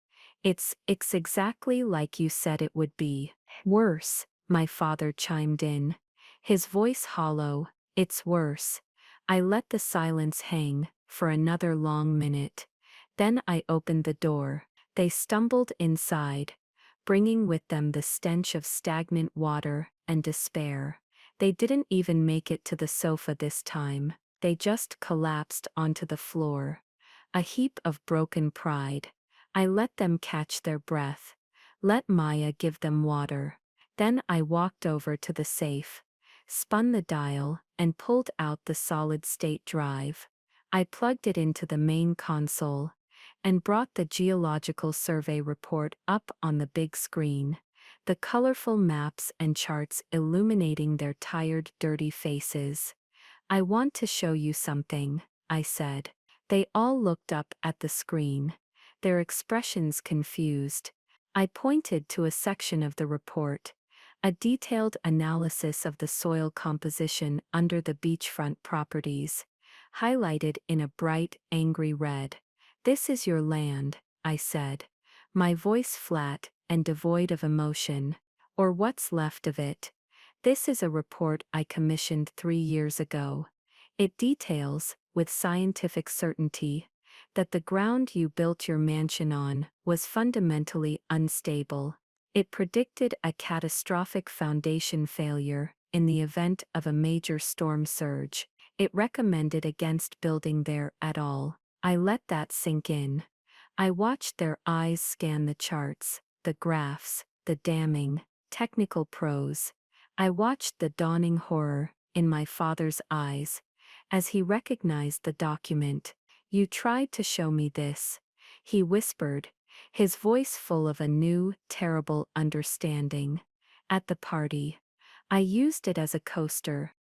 It's exactly like you said it would be. Worse, my father chimed in. His voice hollow. It's worse. I let the silence hang for another long minute. Then I opened the door. They stumbled inside, bringing with them the stench of stagnant water and despair. They didn't even make it to the sofa this time. They just collapsed onto the floor. A heap of broken pride. I let them catch their breath. Let Maya give them water. Then I walked over to the safe, spun the dial, and pulled out the solid-state drive. I plugged it into the main console and brought the geological survey report up on the big screen, the colorful maps and charts illuminating their tired, dirty faces. I want to show you something, I said. They all looked up at the screen, their expressions confused. I pointed to a section of the report, a detailed analysis of the soil composition under the beachfront properties, highlighted in a bright, angry red. This is your land, I said, my voice flat and devoid of emotion, or what's left of it. This is a report I commissioned 3 years ago. It details, with scientific certainty, that the ground you built your mansion on was fundamentally unstable. It predicted a catastrophic foundation failure in the event of a major storm surge. It recommended against building there at all. I let that sink in. I watched their eyes scan the charts, the graphs, the damning, technical prose. I watched the dawning horror in my father's eyes as he recognized the document. You tried to show me this, he whispered, his voice full of a new, terrible understanding. At the party. I used it as a coaster.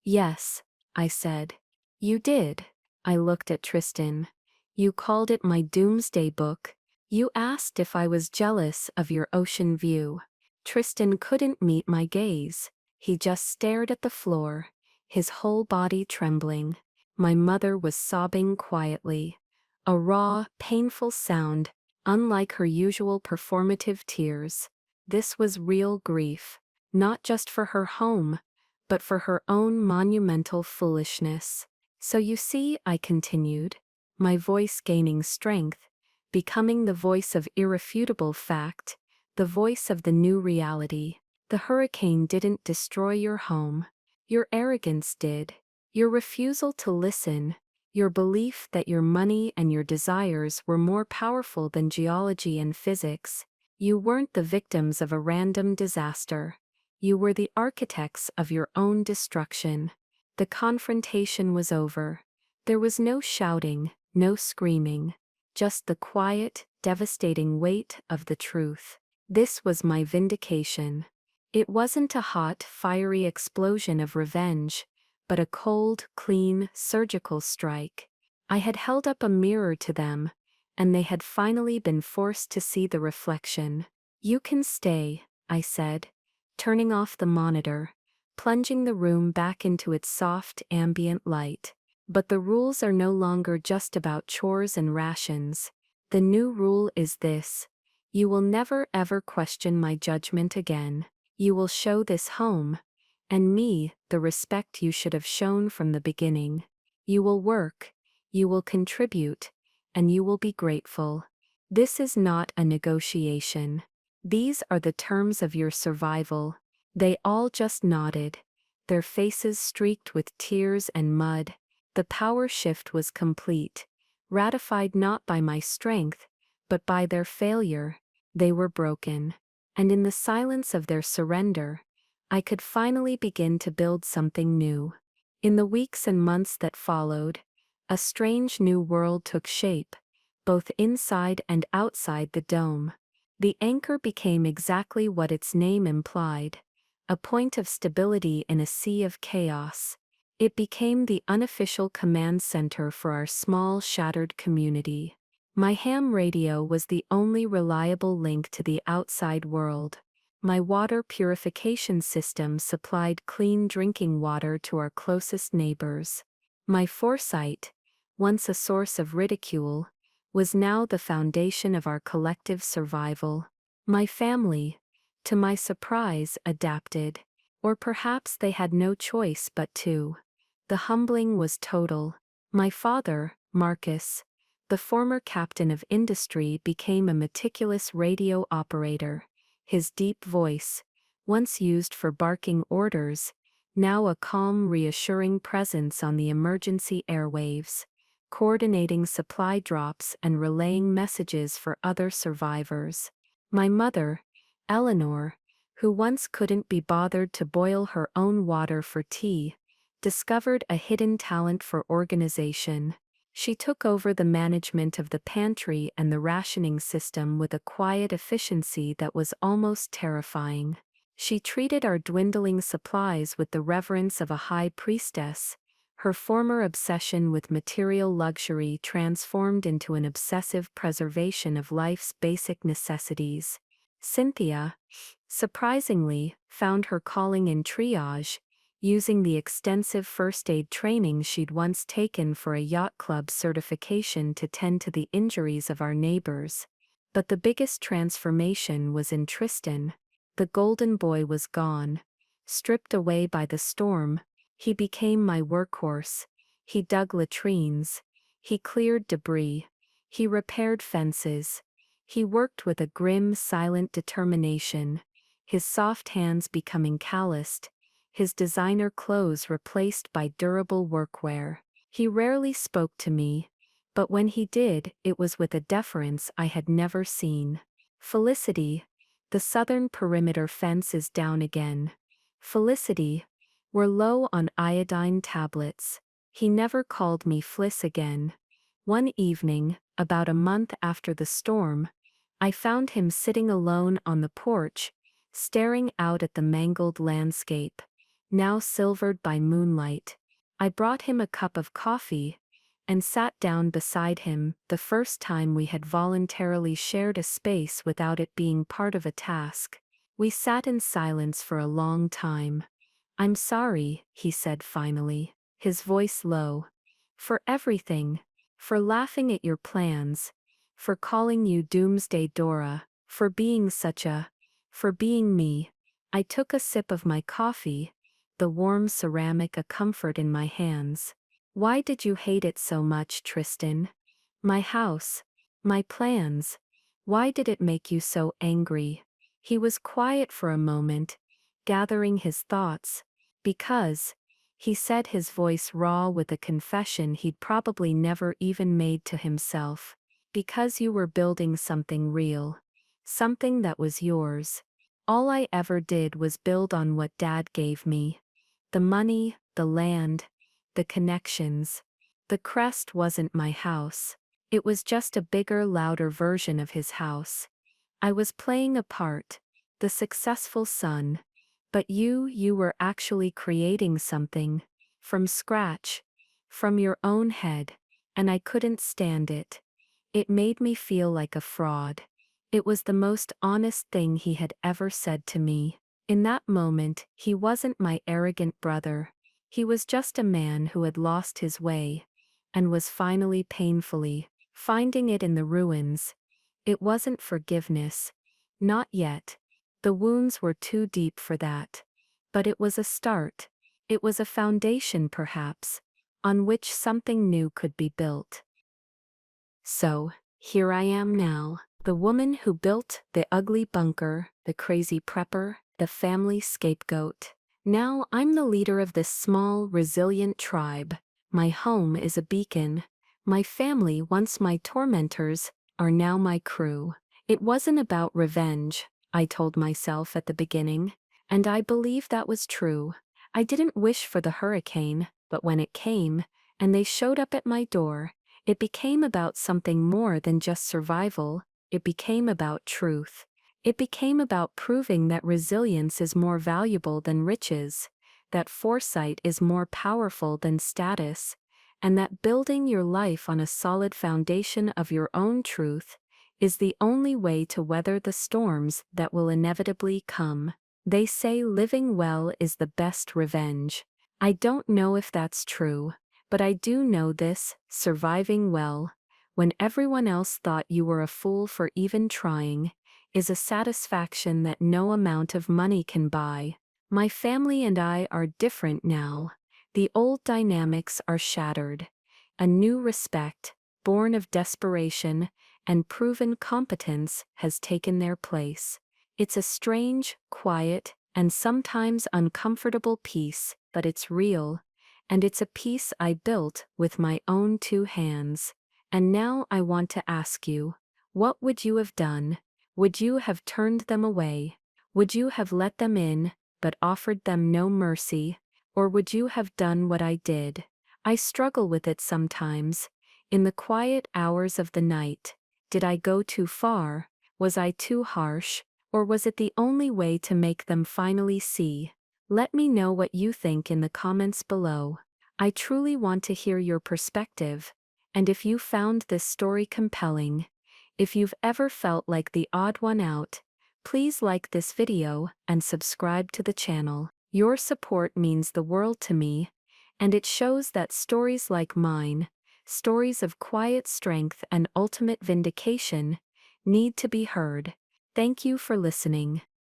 Yes, I said. You did. I looked at Tristan. You called it my doomsday book. You asked if I was jealous of your ocean view. Tristan couldn't meet my gaze. He just stared at the floor, his whole body trembling. My mother was sobbing quietly. A raw, painful sound, unlike her usual performative tears. This was real grief, not just for her home, but for her own monumental foolishness. So you see, I continued, my voice gaining strength, becoming the voice of irrefutable fact, the voice of the new reality. The hurricane didn't destroy your home. Your arrogance did. Your refusal to listen, your belief that your money and your desires were more powerful than geology and physics. You weren't the victims of a random disaster. You were the architects of your own destruction. The confrontation was over. There was no shouting, no screaming, just the quiet, devastating weight of the truth. This was my vindication. It wasn't a hot, fiery explosion of revenge, but a cold, clean, surgical strike. I had held up a mirror to them, and they had finally been forced to see the reflection. You can stay, I said, turning off the monitor, plunging the room back into its soft, ambient light. But the rules are no longer just about chores and rations. The new rule is this. You will never ever question my judgment again. You will show this home, and me, the respect you should have shown from the beginning. You will work, you will contribute, and you will be grateful. This is not a negotiation. These are the terms of your survival. They all just nodded, their faces streaked with tears and mud. The power shift was complete, ratified not by my strength, but by their failure. They were broken. And in the silence of their surrender, I could finally begin to build something new. In the weeks and months that followed, a strange new world took shape, both inside and outside the dome. The anchor became exactly what its name implied, a point of stability in a sea of chaos. It became the unofficial command center for our small, shattered community. My ham radio was the only reliable link to the outside world. My water purification system supplied clean drinking water to our closest neighbors. My foresight, once a source of ridicule, was now the foundation of our collective survival. My family, to my surprise, adapted. Or perhaps they had no choice but to. The humbling was total. My father, Marcus, the former captain of industry, became a meticulous radio operator. His deep voice, once used for barking orders, now a calm, reassuring presence on the emergency airwaves, coordinating supply drops and relaying messages for other survivors. My mother, Eleanor, who once couldn't be bothered to boil her own water for tea, discovered a hidden talent for organization. She took over the management of the pantry and the rationing system with a quiet efficiency that was almost terrifying. She treated our dwindling supplies with the reverence of a high priestess, her former obsession with material luxury transformed into an obsessive preservation of life's basic necessities. Cynthia, surprisingly, found her calling in triage, using the extensive first aid training she'd once taken for a yacht club certification to tend to the injuries of our neighbors. But the biggest transformation was in Tristan. The golden boy was gone. Stripped away by the storm, he became my workhorse. He dug latrines. He cleared debris. He repaired fences. He worked with a grim, silent determination, his soft hands becoming calloused, his designer clothes replaced by durable workwear. He rarely spoke to me, but when he did, it was with a deference I had never seen. Felicity, the southern perimeter fence is down again. Felicity, we're low on iodine tablets. He never called me Fliss again. One evening, about a month after the storm, I found him sitting alone on the porch, staring out at the mangled landscape, now silvered by moonlight. I brought him a cup of coffee and sat down beside him, the first time we had voluntarily shared a space without it being part of a task. We sat in silence for a long time. "I'm sorry," he said finally, his voice low. "For everything. For laughing at your plans. For calling you Doomsday Dora. For being for being me." I took a sip of my coffee, the warm ceramic a comfort in my hands. "Why did you hate it so much, Tristan? My house. My plans. Why did it make you so angry?" He was quiet for a moment, gathering his thoughts. "Because," he said, his voice raw with a confession he'd probably never even made to himself, "because you were building something real. Something that was yours. All I ever did was build on what Dad gave me. The money, the land, the connections. The crest wasn't my house. It was just a bigger, louder version of his house. I was playing a part, the successful son. But you were actually creating something, from scratch, from your own head, and I couldn't stand it. It made me feel like a fraud." It was the most honest thing he had ever said to me. In that moment, he wasn't my arrogant brother. He was just a man who had lost his way, and was finally painfully finding it in the ruins. It wasn't forgiveness. Not yet. The wounds were too deep for that. But it was a start. It was a foundation, perhaps, on which something new could be built. So, here I am now, the woman who built the ugly bunker, the crazy prepper, the family scapegoat. Now I'm the leader of this small, resilient tribe. My home is a beacon. My family, once my tormentors, are now my crew. It wasn't about revenge, I told myself at the beginning, and I believe that was true. I didn't wish for the hurricane, but when it came, and they showed up at my door, it became about something more than just survival. It became about truth. It became about proving that resilience is more valuable than riches, that foresight is more powerful than status, and that building your life on a solid foundation of your own truth is the only way to weather the storms that will inevitably come. They say living well is the best revenge. I don't know if that's true, but I do know this: surviving well, when everyone else thought you were a fool for even trying, is a satisfaction that no amount of money can buy. My family and I are different now. The old dynamics are shattered. A new respect, born of desperation and proven competence, has taken their place. It's a strange, quiet, and sometimes uncomfortable peace, but it's real, and it's a peace I built with my own two hands. And now I want to ask you, what would you have done? Would you have turned them away? Would you have let them in, but offered them no mercy? Or would you have done what I did? I struggle with it sometimes. In the quiet hours of the night, did I go too far? Was I too harsh? Or was it the only way to make them finally see? Let me know what you think in the comments below. I truly want to hear your perspective. And if you found this story compelling, if you've ever felt like the odd one out, please like this video and subscribe to the channel. Your support means the world to me, and it shows that stories like mine, stories of quiet strength and ultimate vindication, need to be heard. Thank you for listening.